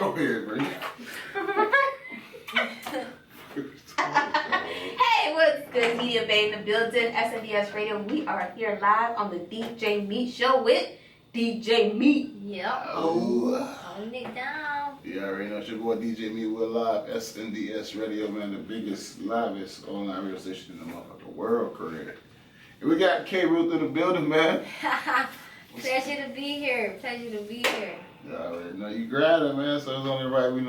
Go ahead, bro. Hey, what's good, Media Bay in the building, SNDS Radio. We are here live on the DJ Meat Show with DJ Meat. Yep. Oh. Holding it down. Yeah, I already know it's your boy DJ Meat. We're live, SNDS Radio, man, the biggest, livest online radio station in the motherfucking world, correct? And we got K Ruth in the building, man. Pleasure to be here. Pleasure to be here. Yeah, I already know you grinding, man, so it's only right we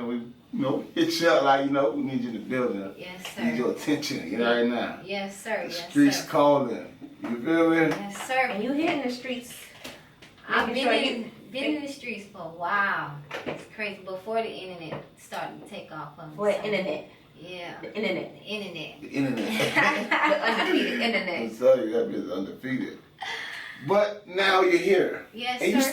hit you up like, we need you in the building. Yes, We need sir. your attention, right now. Yes, sir. The Yes, streets sir. calling. You feel me? Yes, sir. And you hitting the streets. I've making been sure been in the streets for a while. It's crazy. Before the internet started to take off on me. What, so- internet? Yeah. The internet. The internet. The internet. The undefeated I'm internet. telling you, that bitch is undefeated. But now you're here. Yes, And sir. you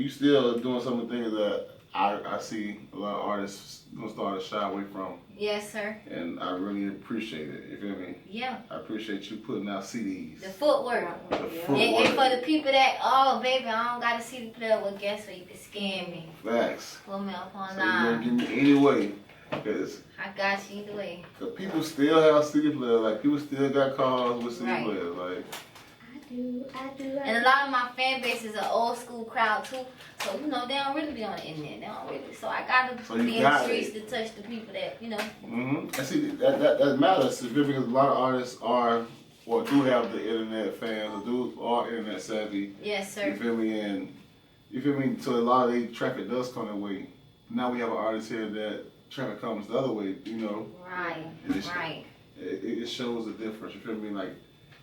still doing some of the things that I see a lot of artists gonna start to shy away from, Yes, sir. and I really appreciate it. You feel me? Yeah. I appreciate you putting out CDs. The footwork. The Yeah. footwork. And for the people that, oh, baby, I don't got a CD player, well, guess what? You can scan me. Facts. Pull me up So you online. gonna give me any way, because I got you either way. people still have CD players. Like people still got cars with CD Right. players. Like I do. And a lot of my fan base is an old school crowd too. So, they don't really be on the internet. They don't really. So I gotta So you be in got the it. streets to touch the people that, And see that matters because a lot of artists are or do have the internet fans or are internet savvy. Yes, You sir. feel me? And you feel me? So a lot of the traffic does come their way. Now we have an artist here that traffic comes the other way. Right. It's- Right. It shows the difference. You feel me? Like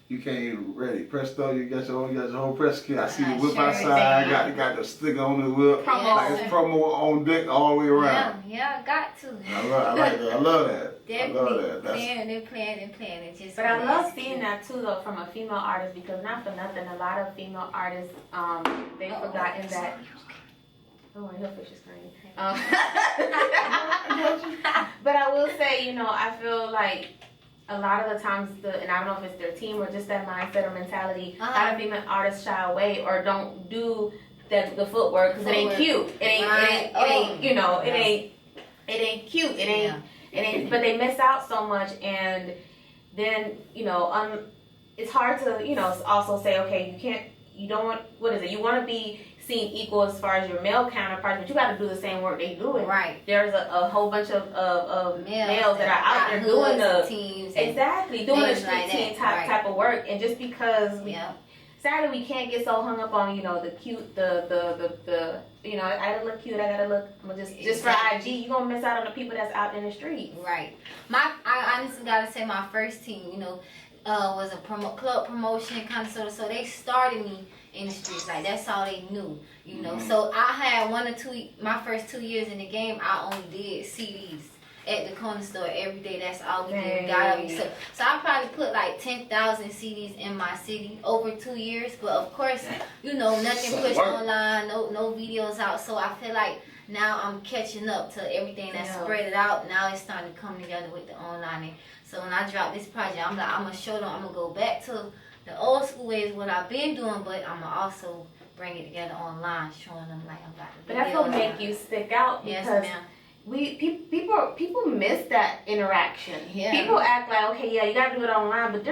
you came ready, presto. You got your whole press kit. I see the whip Sure outside. thing. Got the sticker on the whip. Promo. Like it's promo on deck all the way around. Yeah, got to. I like that. I love that. I love Definitely that. That's, they're playing. It just. But I love seeing that too, though, from a female artist, because not for nothing, a lot of female artists, they've forgotten that. Oh, I hope it's just screen. But I will say, I feel like a lot of the times, and I don't know if it's their team or just that mindset or mentality, a lot of female artists shy away or don't do the footwork because it ain't cute. It ain't cute. It ain't. But they miss out so much, and then it's hard to also say, okay, you don't want, what is it? You want to be seen equal as far as your male counterparts, but you got to do the same work they do. Right. There's a whole bunch of males that are out there doing the teams. doing the things street like team that. type of work, and just because sadly we can't get so hung up on the cute the I gotta look cute, I gotta look just for IG, you gonna miss out on the people that's out in the streets. Right. I honestly gotta say my first team, was a club promotion kind of sort of. So they started me in the streets, like that's all they knew, So I had my first 2 years in the game, I only did CDs at the corner store every day. That's all we did. Got up. So I probably put like 10,000 CDs in my city over 2 years. But of course, nothing pushed online, no videos out. So I feel like now I'm catching up to everything that's spread it out. Now it's starting to come together with the online. And so when I drop this project, I'm gonna show them. I'm gonna go back to the old school ways, what I've been doing, but I'm gonna also bring it together online, showing them like I'm got the But that's what make you stick out, Yes, because ma'am. people miss that interaction. Yeah. People act like, okay, yeah, you gotta do it online, but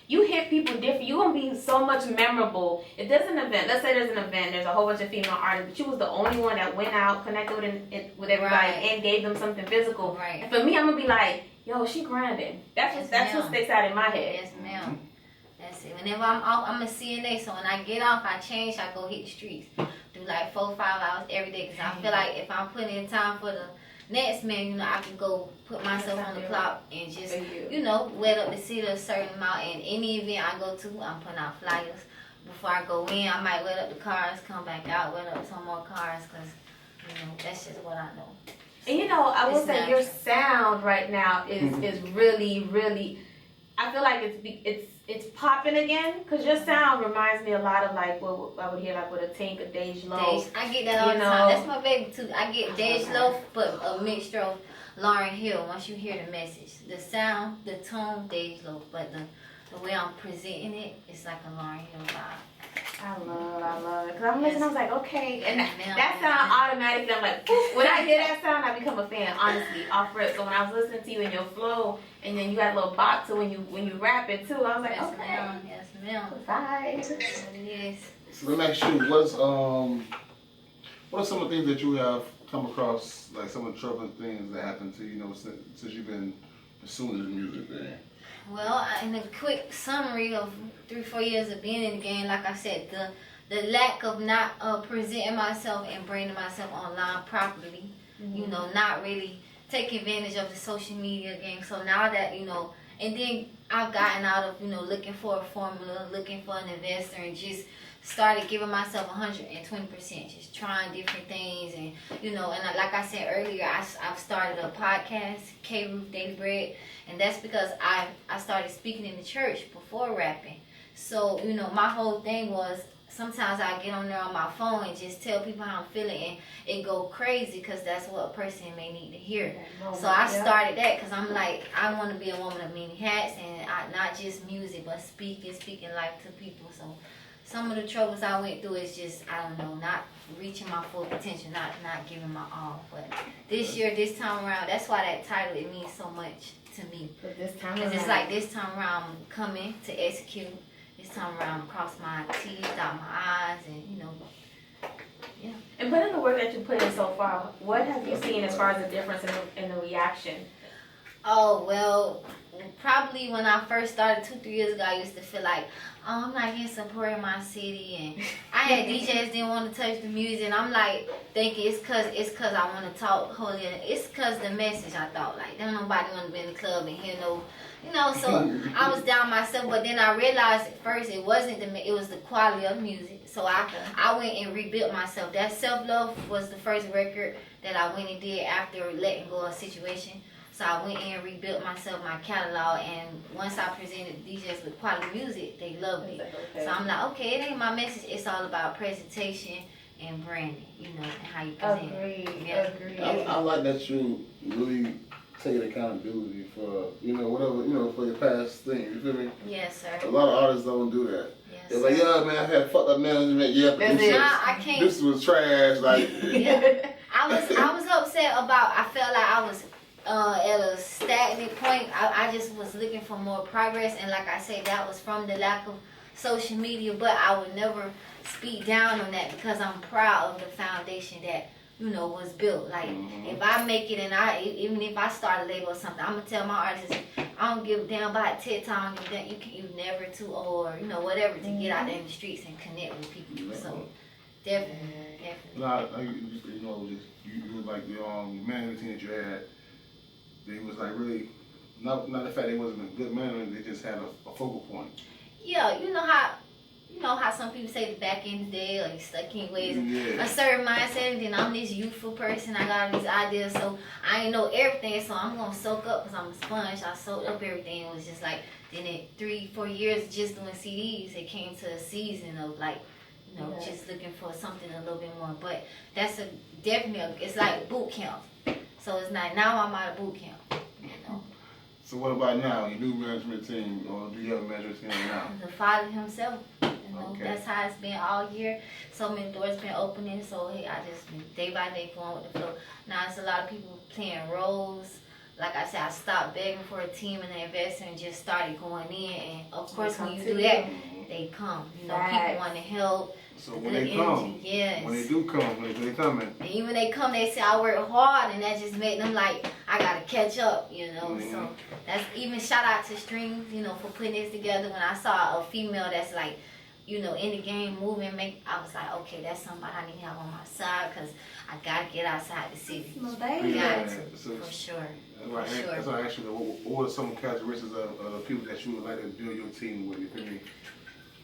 you hit people different. You're gonna be so much memorable. If there's an event, let's say there's an event, there's a whole bunch of female artists, but you was the only one that went out, connected with everybody, Right. and gave them something physical. Right. And for me, I'm gonna be like, yo, she grinding. That's Yes, what ma'am. sticks out in my head. Yes, ma'am. That's it. Whenever I'm off, I'm a CNA, so when I get off, I change, I go hit the streets. Do like 4-5 hours every day, because I feel like if I'm putting in time for the next man, I can go put myself on the clock and just, wet up the city a certain amount. And any event I go to, I'm putting out flyers. Before I go in, I might wet up the cars, come back out, wet up some more cars, because, that's just what I know. And I will It's say your natural. sound right now is really, really. I feel like it's popping again, because your sound reminds me a lot of like what I would hear like with a Tink, a Dej Loaf. I get that all the time. That's my baby too. I get Dej Loaf, but a mixture of Lauryn Hill. Once you hear the message, the sound, the tone, Dej Loaf, but the the way I'm presenting it, it's like a Lauryn Hill vibe. I love it. Cause I'm listening, I was like, okay, and Yes, that sound automatic. I'm like, when I hear that sound, I become a fan, honestly, off rip. So when I was listening to you in your flow, and then you got a little bop to when you rap it too, I was like, Yes, okay, ma'am. Yes, ma'am. vibes. That's what it is. So let me ask you, what are some of the things that you have come across, like some of the troubling things that happened to you, since you've been pursuing the music thing? Well, in a quick summary of 3-4 years of being in the game, like I said, the lack of not presenting myself and branding myself online properly, you know, not really taking advantage of the social media game. So now that, you know, and then I've gotten out of, you know, looking for a formula, looking for an investor, and just started giving myself 120%, just trying different things. And, you know, and like I said earlier, I've started a podcast, K Roof Daily Bread, and that's because I started speaking in the church before rapping. So, you know, my whole thing was, sometimes I get on there on my phone and just tell people how I'm feeling, and it go crazy because that's what a person may need to hear. So I started that because I'm like, I want to be a woman of many hats, and not just music, but speaking life to people. So some of the troubles I went through is just, I don't know, not reaching my full potential, not giving my all. But this year, this time around, that's why that title, it means so much to me. But this time Because it's around, like this time around I'm coming to execute. This time around cross my T's, dot my I's, and, you know, yeah. and put in the work that you put in so far, what have you seen as far as the difference in the reaction? Oh, well, probably when I first started 2-3 years ago, I used to feel like, oh, I'm not getting support in my city, and I had DJs didn't want to touch the music, and I'm like thinking it's cause I want to talk holy, and it's cause the message. I thought, like, don't nobody want to be in the club and hear no, you know. So I was down myself, but then I realized at first it wasn't it was the quality of music. So I went and rebuilt myself. That Self Love was the first record that I went and did after letting go of a situation. So I went in and rebuilt myself, my catalog, and once I presented DJs with quality music, they loved it. So I'm like, okay, it ain't my message. It's all about presentation and branding, you know, and how you present it. Agreed. I like that you really take accountability for, whatever, for your past thing. You feel me? Yes, sir. A lot of artists don't do that. Yes, It's like, sir. yeah, man, I had fucked up management. Yeah, but That's this, it. I can't. this was trash. Like, Yeah. I was upset about, I felt like I was at a stagnant point. I just was looking for more progress, and like I said, that was from the lack of social media, but I would never speak down on that because I'm proud of the foundation that, you know, was built. Like, if I make it, and even if I start a label or something, I'm gonna tell my artists, I don't give a damn about TikTok, you never too old, or, you know, whatever, to get out there in the streets and connect with people. So definitely. nah, you like the management team that you had. They was like really, not the fact they wasn't a good man, they just had a focal point. Yeah, you know how some people say the back in the day, like stuck in ways, a certain mindset, and then I'm this youthful person, I got all these ideas, so I ain't know everything, so I'm gonna soak up because I'm a sponge. I soaked up everything. It was just like, then at 3-4 years just doing CDs, it came to a season of like, you know, just looking for something a little bit more. But that's it's like boot camp. So it's not, now I'm out of boot camp, you know. So what about now? Your new management team, or do you have a management team now? The Father himself, you know, Okay. That's how it's been all year. So many doors been opening, so hey, I just been day by day going with the flow. Now it's a lot of people playing roles. Like I said, I stopped begging for a team and an investor and just started going in. And of course, when you do that, they come. You know, people want to help. So when they come, yes. when they do come, when they coming, And even when they come, they say I work hard, and that just made them like, I gotta catch up, you know. So that's, even shout out to Strings, you know, for putting this together. When I saw a female that's like, you know, in the game, moving, I was like, okay, that's somebody I need to have on my side, because I gotta get outside the city. Yeah, Got to, so for sure. that's why I asked you, what are some characteristics of the people that you would like to build your team with? You feel me?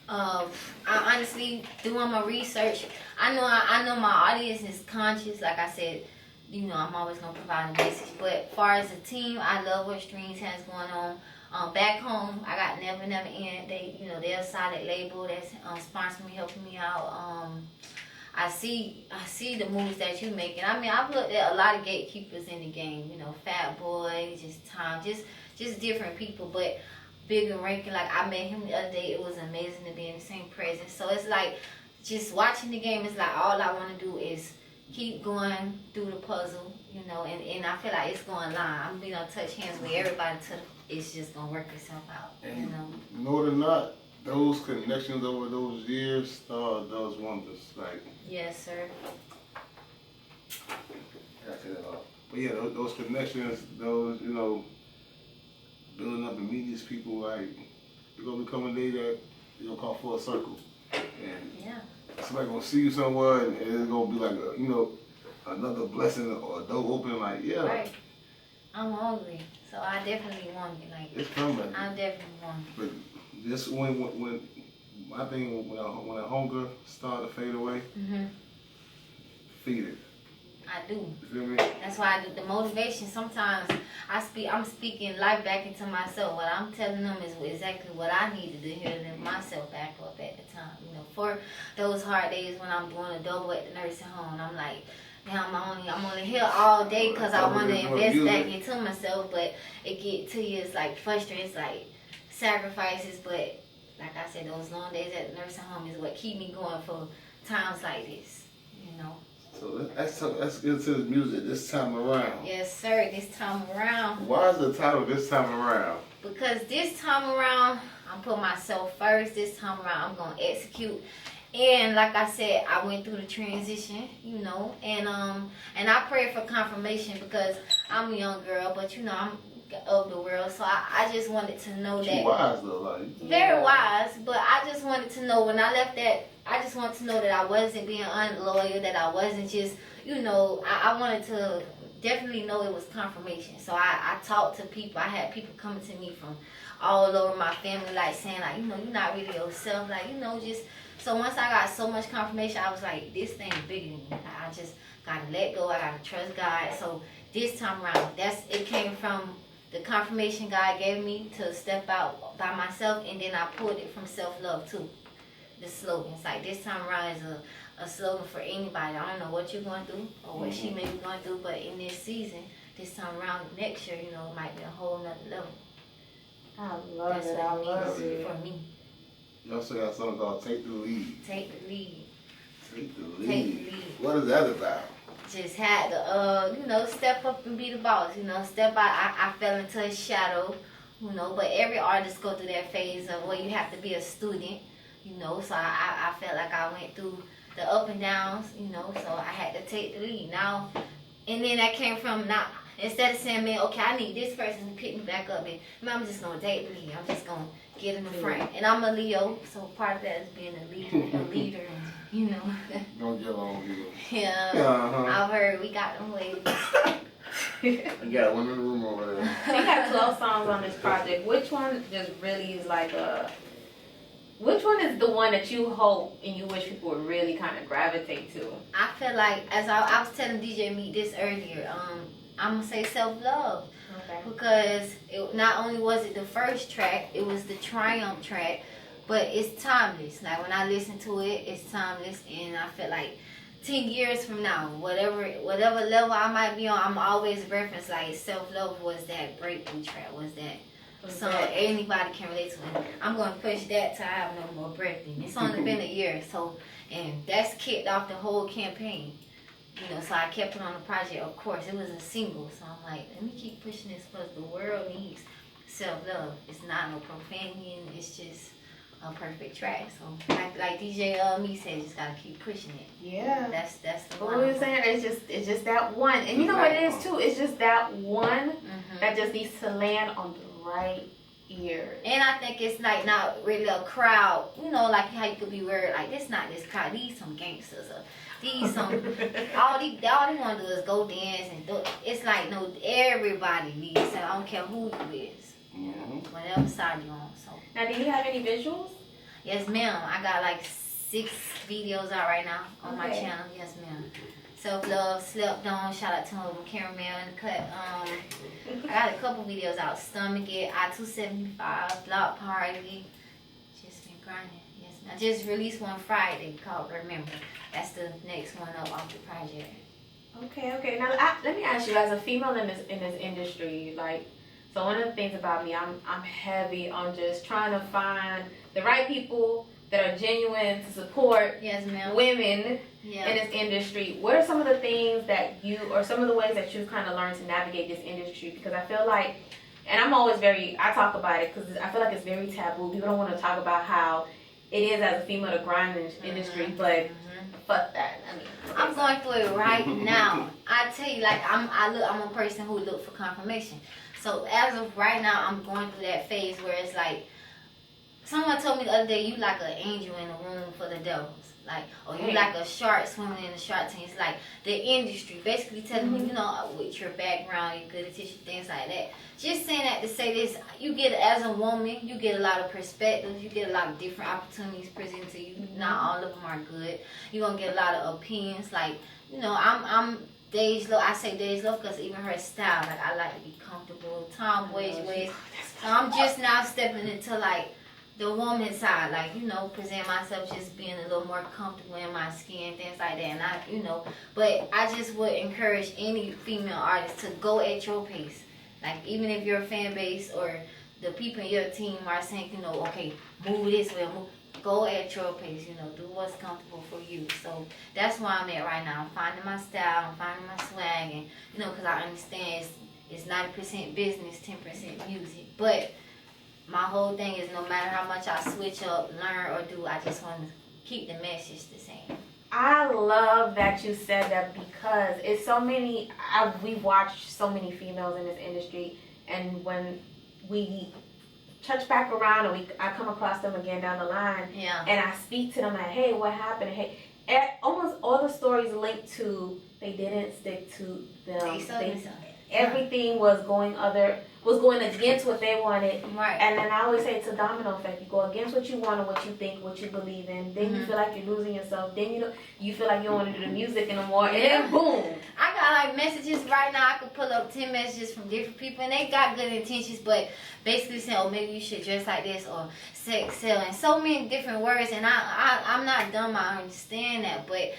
I honestly, doing my research, I know my audience is conscious. Like I said, you know, I'm always gonna provide a message. But as far as a team, I love what Strings has going on. Back home, I got Never Never End. They're a solid label that's sponsoring me, helping me out. I see the moves that you're making. I mean, I've looked at a lot of gatekeepers in the game. You know, Fat Boy, just Tom, just different people. But bigger ranking. Like I met him the other day. It was amazing to be in the same presence. So it's like just watching the game is like all I want to do is keep going through the puzzle, you know, and I feel like it's going line. I'm gonna touch hands with everybody till it's just gonna work itself out, you know. Know it or not, those connections over those years does wonders. Like, Yes, sir. that's it all. But yeah, those connections, those, you know, building up and meeting these people, like, you're gonna become a day that you're gonna call full circle. And Yeah. somebody gonna see you somewhere and it's gonna be like a, you know, another blessing or a door open, like, yeah. Right. I'm hungry, so I definitely want it. Like, It's coming. I definitely want it. But this when my thing when a hunger start to fade away, feed it. I do. You feel me? That's why I do the motivation. Sometimes I'm speaking life back into myself. What I'm telling them is exactly what I needed to hear to lift myself back up at the time. You know, for those hard days when I'm doing a double at the nursing home, and I'm like, damn, I'm only here all day because I want to invest back into myself. But it get to you, it's like frustrating. It's like sacrifices. But like I said, those long days at the nursing home is what keep me going for times like this. You know. So let's get to the music this time around. Yes, sir. This time around. Why is the title this time around? Because this time around, I'm putting myself first. This time around, I'm gonna execute. And like I said, I went through the transition, you know, and I prayed for confirmation because I'm a young girl, but you know I'm of the world, so I just wanted to know that. Wise though, like. Very wise, but I just wanted to know when I left that. I just wanted to know that I wasn't being unloyal, that I wasn't just, you know, I wanted to definitely know it was confirmation. So I talked to people. I had people coming to me from all over my family, like saying, like, you know, you're not really yourself, like, you know, just. So once I got so much confirmation, I was like, this thing bigger than me. Like, I just gotta let go. I gotta trust God. So this time around, it came from the confirmation God gave me to step out by myself, and then I pulled it from self-love too. The slogan. It's like this time around is a slogan for anybody. I don't know what you're going through or what she may be going through, but in this season, this time around, next year, you know, it might be a whole nother level. I love That's it. what I it love means it. for me. You also got something called Take the Lead. Take the lead. Take the Lead. Take the lead. What is that about? Just had to, you know, step up and be the boss. You know, step out. I fell into a shadow, you know, but every artist go through that phase of where you have to be a student, you know. So I felt like I went through the up and downs, you know, so I had to take the lead. Now, and then that came from not, instead of saying, man, okay, I need this person to pick me back up, and man, I'm just going to take the lead. I'm just going to get in the front. And I'm a Leo, so part of that is being a leader, and, you know. Don't get on here. Yeah, Uh-huh. I've heard we got them ways. You got one in the room over there. They have 12 songs on this project. Which one just really is like which one is the one that you hope and you wish people would really kind of gravitate to? I feel like, as I was telling DJ Meek this earlier, I'm going to say self-love. Okay. Because not only was it the first track, it was the Triumph track, but it's timeless. Like when I listen to it, it's timeless, and I feel like 10 years from now, whatever level I might be on, I'm always reference like self-love was that breakthrough track, was that song anybody can relate to it. I'm going to push that till I have no more breath in me. It's only been a year, so, and that's kicked off the whole campaign. You know, so I kept it on the project. Of course, it was a single, so I'm like, let me keep pushing this because the world needs self-love. It's not no profanity, and it's just a perfect track. So, like DJ Me said, just gotta keep pushing it. Yeah. That's the But one. what we were saying, it's just that one. And you know what it is too? It's just that one that just needs to land on the right ear. And I think it's like not really a crowd, you know, like how you could be worried, like this not this crowd, these some gangsters or these some all they want to do is go dance and do, it's like no, everybody needs it. I don't care who you is, whatever side you on. So Now, do you have any visuals? yes, ma'am. I got like 6 videos out right now on my Okay. channel. Yes, ma'am. Self-love, slept on. Shout out to my cameraman in the cut. I got a couple videos out. Stomach It, I-275, Block Party. Just been grinding. Yes, ma'am. I just released one Friday called Remember. That's the next one up off the project. Okay. Now, let me ask you, as a female in this industry, like, So one of the things about me, I'm heavy on just trying to find the right people that are genuine to support Yes, ma'am. women Yeah. in this industry. What are some of the things that you, or some of the ways that you've kind of learned to navigate this industry? Because I feel like, and I'm always I talk about it because I feel like it's very taboo. People don't want to talk about how it is as a female to grind in this industry, but fuck that. I mean, I'm going through it right now. I tell you, like I'm a person who look for confirmation. So as of right now, I'm going through that phase where it's like someone told me the other day, you like an angel in a room for the devils. Like, or you like a shark swimming in the shark tank. It's like the industry basically telling you, you know, with your background, your good attention, things like that. Just saying that to say this, you get, as a woman, you get a lot of perspectives. You get a lot of different opportunities presented to you. Not all of them are good. You're going to get a lot of opinions. Like, you know, I'm Dej Loaf. I say Dej Loaf because even her style, like, I like to be comfortable, tomboyish ways. So I'm just now stepping into, like, the woman side, like, you know, present myself just being a little more comfortable in my skin, things like that. And I, you know, but I just would encourage any female artist to go at your pace. Like, even if your fan base or the people in your team are saying, you know, okay, move this way, go at your pace, you know, do what's comfortable for you. So that's where I'm at right now. I'm finding my style, I'm finding my swag, and, you know, because I understand it's 90% business, 10% music. But my whole thing is no matter how much I switch up, learn, or do, I just want to keep the message the same. I love that you said that because it's so many. We've watched so many females in this industry, and when we touch back around and I come across them again down the line, Yeah. and I speak to them like, hey, what happened? Hey, almost all the stories linked to they didn't stick to them. Everything was going against what they wanted. Right. And then I always say it's a domino effect. You go against what you want and what you think, what you believe in. Then you feel like you're losing yourself. Then you feel like you don't want to do the music anymore. And then boom. I got like messages right now. I could pull up 10 messages from different people, and they got good intentions, but basically saying, oh, maybe you should dress like this or sex sell, and so many different words. And I'm not dumb. I understand that, but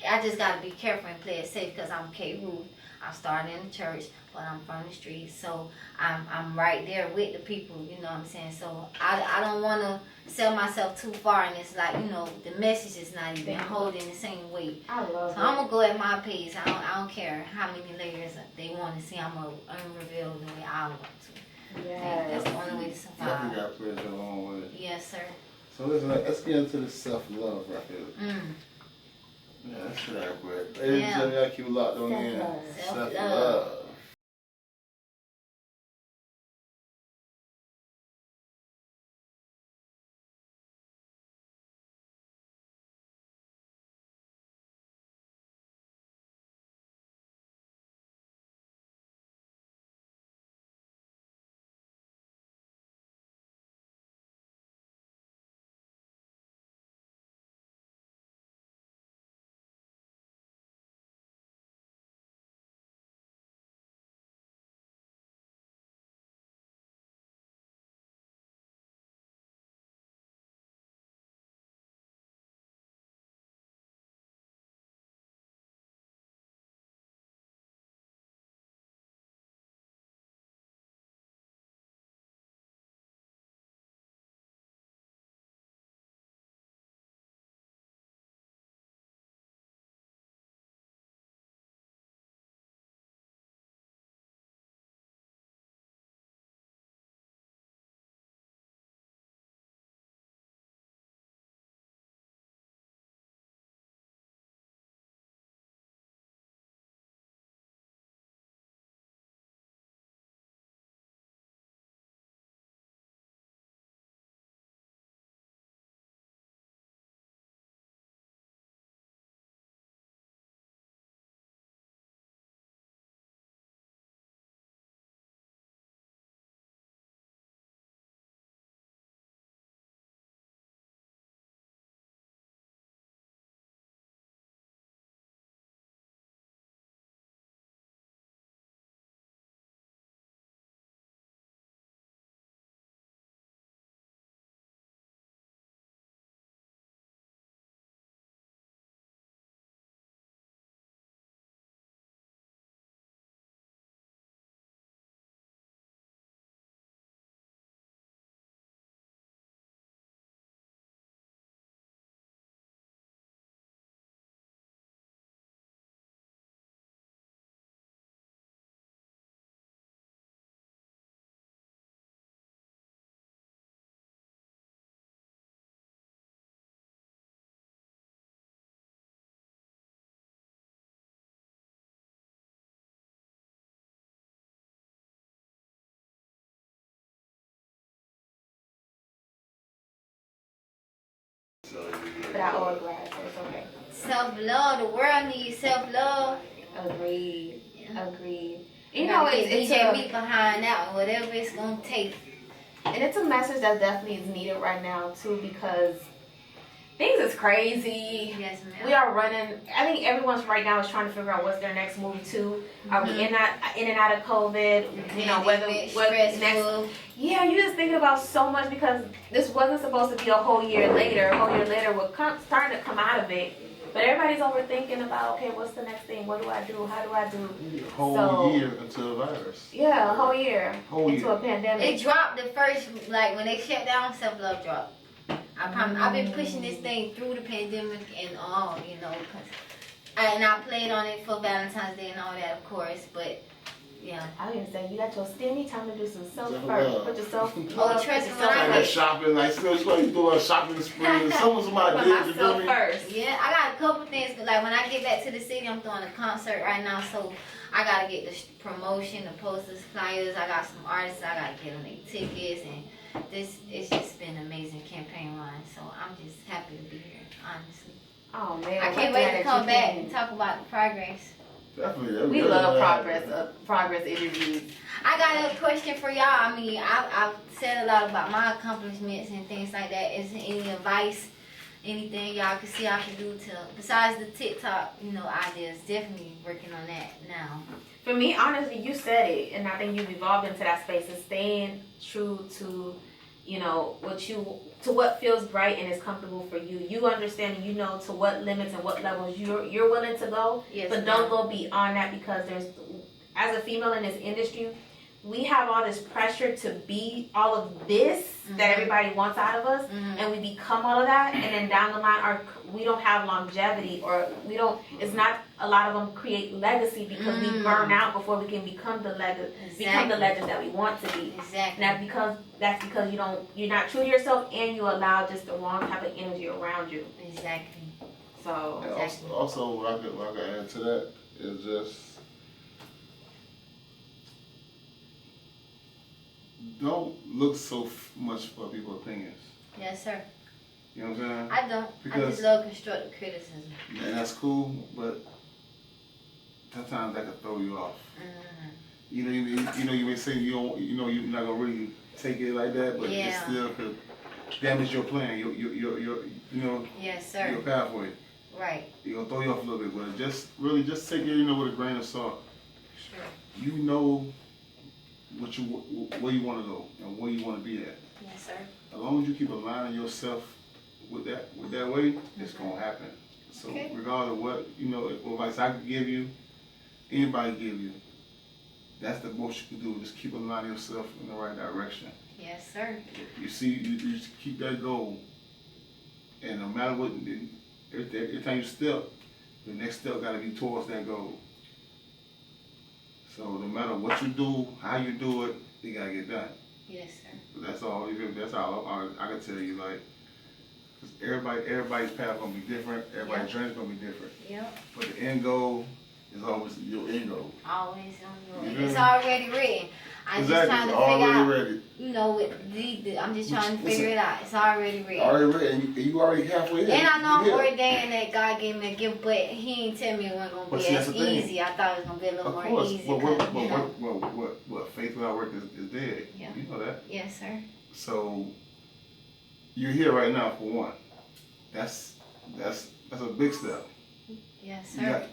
I just got to be careful and play it safe because I'm K. Ruth. I started in the church, but I'm from the streets, so I'm right there with the people, you know what I'm saying? So I don't want to sell myself too far, and it's like, you know, the message is not even holding the same weight. I love it. So I'm going to go at my pace. I don't care how many layers they want to see. I'm going to unreveal the way I want to. Yes. That's the only way to Definitely survive. got pleasure along with it. Yes, sir. So listen, let's get into the self-love right here. Yeah, that's that great. Ladies and gentlemen, y'all keep it locked on in. Self-love. Self-love. but I owe it grass, so it's okay. Self-love. The world needs self-love. Agreed. Yeah. Agreed. You You know, know, it's DJ a, me behind that one, whatever it's gonna take. and it's a message that definitely is needed right now too, because things is crazy. Yes, ma'am. We are running. I think everyone's right now is trying to figure out what's their next move too. Are we in and out of COVID? You know, what next? Yeah, you're just thinking about so much because this wasn't supposed to be a whole year later. A whole year later, we're starting to come out of it. But everybody's overthinking about, okay, what's the next thing? What do I do? How do I do? Whole year until the virus. Yeah, a whole year Whole into year. a pandemic. It dropped the first, like when they shut down, self-love dropped. I promise. I've been pushing this thing through the pandemic and all, you know, and I played on it for Valentine's Day and all that, of course. But yeah, I was gonna say you got your stimmy time to do some self Self-love. first. Put yourself. Oh, trust me, when I Like get- that shopping, like still you doing a shopping spree. Someone's my Put did, you feel myself me? first. yeah, I got a couple things. Like when I get back to the city, I'm throwing a concert right now, so I gotta get the promotion, the posters, flyers. I got some artists. I gotta get them their tickets, and it's just been an amazing campaign run. So I'm just happy to be here, honestly. Oh man, I can't wait to come back and talk about the progress. Definitely. We love progress interviews. I got a question for y'all. I mean, I've said a lot about my accomplishments and things like that. Is there any advice, anything y'all can see I can do to, besides the TikTok, you know, ideas? Definitely working on that now. For me, honestly, you said it, and I think you've evolved into that space of staying true to, you know, what feels right and is comfortable for you. You understand and you know to what limits and what levels you're willing to go, Yes, but don't go beyond that because as a female in this industry, we have all this pressure to be all of this that everybody wants out of us, and we become all of that, and then down the line, we don't have longevity, or we don't. It's not a lot of them create legacy because we burn out before we can become the legend that we want to be. Exactly. And that's because you're not true to yourself, and you allow just the wrong type of energy around you. Exactly. So And also what I could add to that is just don't look so much for people's opinions. Yes, sir. You know what I'm saying? I don't. I Because- just love constructive criticism. And that's cool, but sometimes that can throw you off. You know, you may say you're not gonna really take it like that, but it still could damage your plan, your Yes, sir. your pathway. Right. You're gonna throw you off a little bit, but just take it, with a grain of salt. Sure. You know where you want to go and where you want to be at. Yes, sir. As long as you keep aligning yourself with that way, it's gonna happen. So Okay. regardless of what advice I could give you, anybody give you, that's the most you can do. Just keep aligning yourself in the right direction. Yes, sir. You see, you just keep that goal, and no matter what, every time you step, the next step got to be towards that goal. So no matter what you do, how you do it, you gotta get done. Yes, sir. That's all. That's all I can tell you. Like, 'cause everybody's path gonna be different. Everybody's journey's gonna be different. Yep. But the end goal is always your end goal. Always on your. You It's know? already written. I'm just Exactly. trying to It's figure already out. ready. I'm just trying to figure it out. It's already written. Already ready. And you already halfway there. And I know I'm Yeah. ordained that God gave me a gift, but He ain't tell me it wasn't But gonna see, be that's as the thing. easy. I thought it was gonna be a little Of more course. easy. But 'cause, you know. what faith without work is dead. Yeah. You know that. Yes, sir. So you're here right now for one. That's a big step. Yes, You sir. got,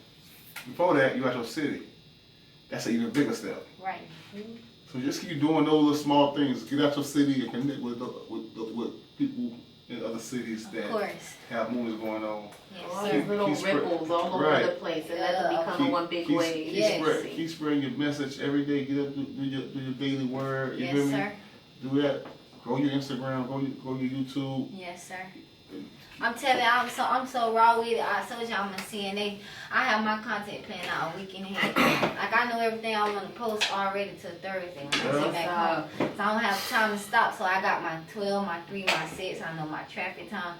before that, you got your city. That's an even bigger step. Right. So just keep doing those little small things. Get out your city and connect with people in other cities Of that course. have movies going on. Yes, all sir. these little Keep spread- ripples all over Right. the place, and let them become one big wave. Yes. Keep spreading your message every day. Get up, do your daily word. You Yes, feel me? sir. Do that. Go your Instagram. Go your YouTube. Yes, sir. I'm telling you, I'm so raw with it. I told you I'm a CNA. I have my content planned out a week in ahead. Like I know everything I want to post already till Thursday when I get back home. So I don't have time to stop. So I got my 12, my 3, my 6. I know my traffic time.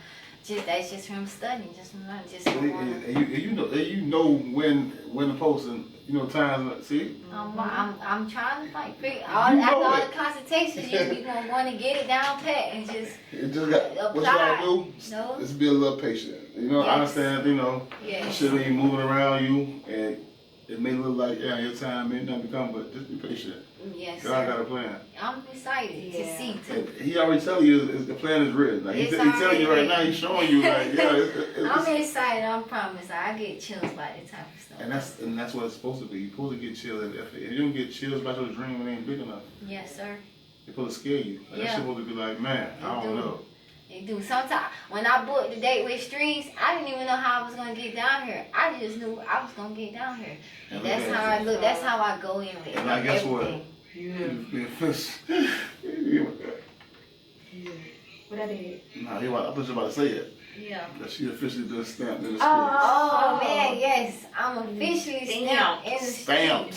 That's just from studying, just from learning, just from learning. And you know when to post, and you know, times, see? I'm trying to like figure You after know all it. the consultations, you gonna want to get it down pat and just It just got, what you apply. gotta do, No. is be a little patient. You know, I Yes. understand, you know, Yes. shit be moving around you, and it may look like, yeah, your time may not become, but just be patient. Yes, God sir. got a plan. I'm excited to Yeah. see And too. he already telling you the plan is written. Like, he's It's telling you right already now, he's showing you, like, yeah, I'm excited. I promise. I get chills by the time of stuff. and that's what it's supposed to be. You're supposed to get chills. If you don't get chills about your dream, it ain't big enough. Yes, sir. It's supposed to scare you. Like, Yeah. That shit supposed to be like, man, I It don't do. know. They do. Sometimes when I booked the date with Streets, I didn't even know how I was gonna get down here. I just knew I was gonna get down here. And And that's look how at I look. That's how I go in with And I guess what? everything. What I did? Nah, I thought you were about to say it. Yeah. That she officially been stamped in the street. Oh man, yes. I'm officially stamped in the Stamped.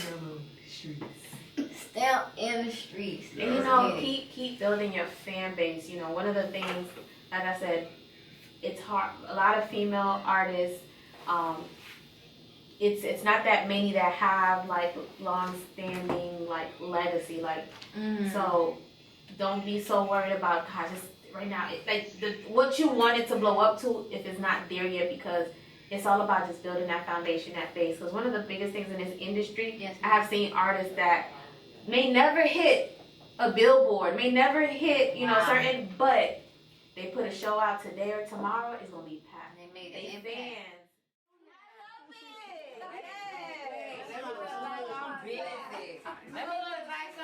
streets. Stamped in the streets. And you know, keep building your fan base. You know, one of the things, like I said, it's hard. A lot of female artists, it's not that many that have like long-standing like legacy. Like, so don't be so worried about gosh, it's, right now, what you want it to blow up to if it's not there yet, because it's all about just building that foundation, that base. Because one of the biggest things in this industry, Yes. I have seen artists that may never hit a billboard, may never hit, you know, Wow. certain, but they put a show out today or tomorrow, it's gonna be packed. They made They an impact. fans. Let me advise